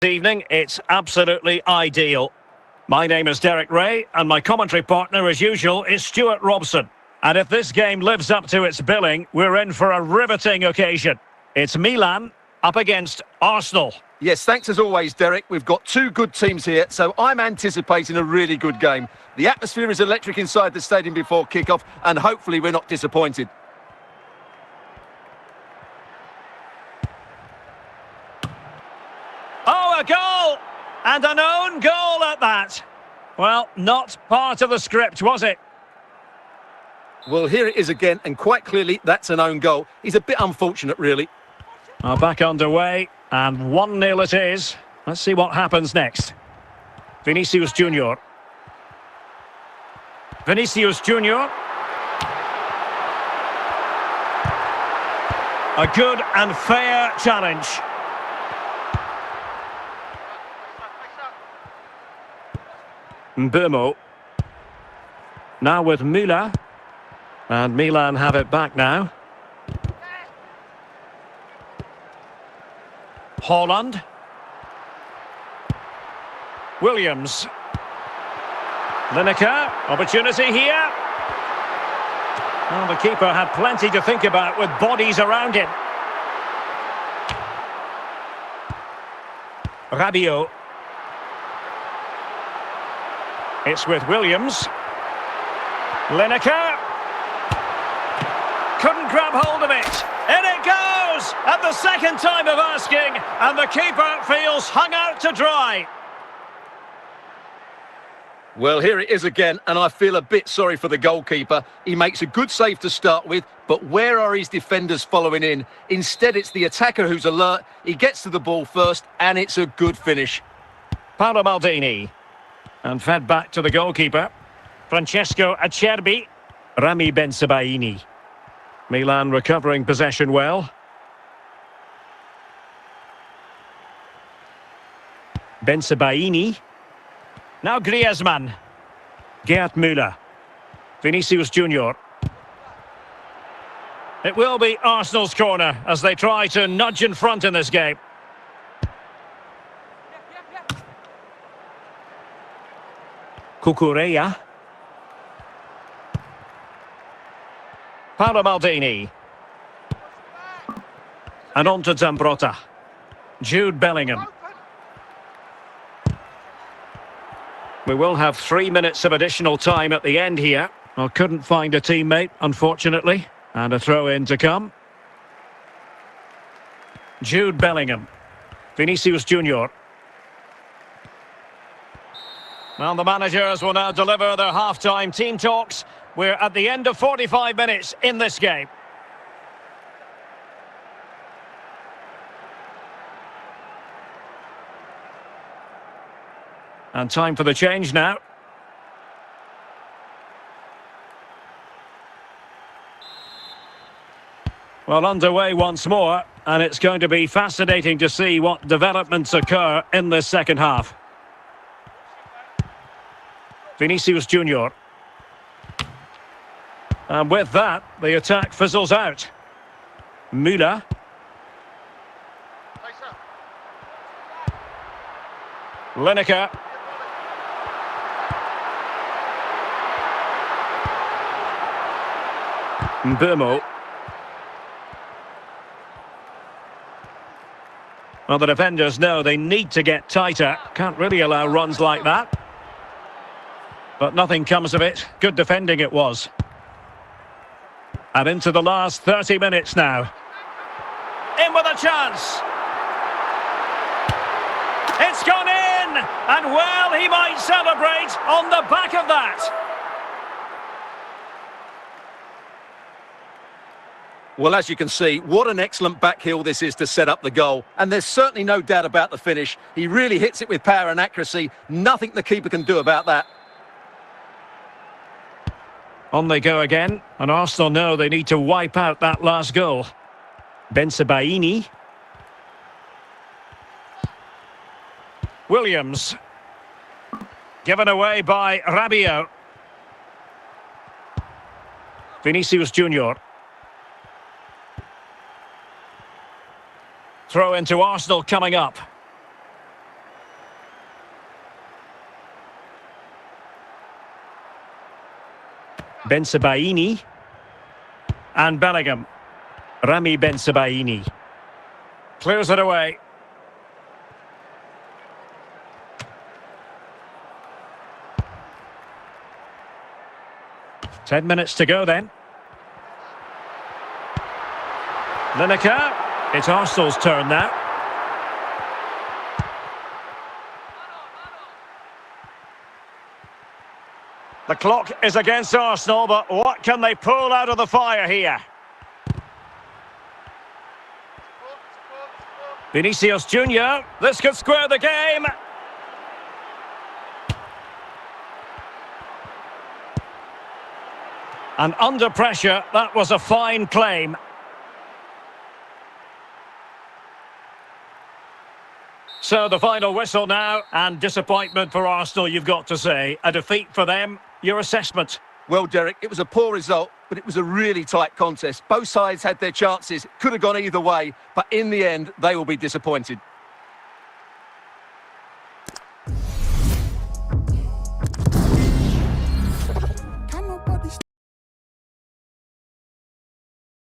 Evening, it's absolutely ideal. My name is Derek Ray, and my commentary partner, as usual, is Stuart Robson. And if this game lives up to its billing, we're in for a riveting occasion. It's Milan up against Arsenal. Yes, thanks as always, Derek. We've got two good teams here, so I'm anticipating a really good game. The atmosphere is electric inside the stadium before kick-off, and hopefully we're not disappointed. Oh, a goal! And an own goal at that. Well, not part of the script, was it? Well, here it is again, and quite clearly that's an own goal. He's a bit unfortunate, really. Back underway, and 1-0 it is. Let's see what happens next. Vinicius Junior. Vinicius Junior. A good and fair challenge. Mbeumo. Now with Müller. And Milan have it back now. Haaland. Williams. Lineker. Opportunity here. Well, the keeper had plenty to think about with bodies around him. Rabiot. It's with Williams. Lineker. Couldn't grab hold of it. In it goes! At the second time of asking, and the keeper feels hung out to dry. Well, here it is again, and I feel a bit sorry for the goalkeeper. He makes a good save to start with, but where are his defenders following in? Instead, it's the attacker who's alert. He gets to the ball first, and it's a good finish. Paolo Maldini. And fed back to the goalkeeper. Francesco Acerbi. Rami Bensebaini. Milan recovering possession well. Bensebaini. Now Griezmann. Gerd Müller. Vinicius Junior. It will be Arsenal's corner as they try to nudge in front in this game. Cucurella. Paolo Maldini. And on to Zambrotta. Jude Bellingham. We will have 3 minutes of additional time at the end here. Well, couldn't find a teammate, unfortunately. And a throw-in to come. Jude Bellingham. Vinicius Junior. Well, the managers will now deliver their half-time team talks. We're at the end of 45 minutes in this game. And time for the change now. Well, underway once more, and it's going to be fascinating to see what developments occur in this second half. Vinicius Junior. And with that, the attack fizzles out. Müller. Lineker. Mbeumo. Well, the defenders know they need to get tighter. Can't really allow runs like that. But nothing comes of it. Good defending it was. And into the last 30 minutes now. In with a chance. It's gone in! And well, he might celebrate on the back of that. Well, as you can see, what an excellent back heel this is to set up the goal. And there's certainly no doubt about the finish. He really hits it with power and accuracy. Nothing the keeper can do about that. On they go again, and Arsenal know they need to wipe out that last goal. Bensebaini. Williams. Given away by Rabiot. Vinicius Junior. Throw into Arsenal coming up. Bensebaini. And Bellingham. Rami Bensebaini. Clears it away. Ten minutes to go then. Lineker. It's Arsenal's turn now. The clock is against Arsenal, but what can they pull out of the fire here? Vinicius Junior. This could square the game. And under pressure, that was a fine claim. So the final whistle now, and disappointment for Arsenal, you've got to say. A defeat for them. Your assessment? Well, Derek, it was a poor result, but it was a really tight contest. Both sides had their chances. Could have gone either way, but in the end, they will be disappointed.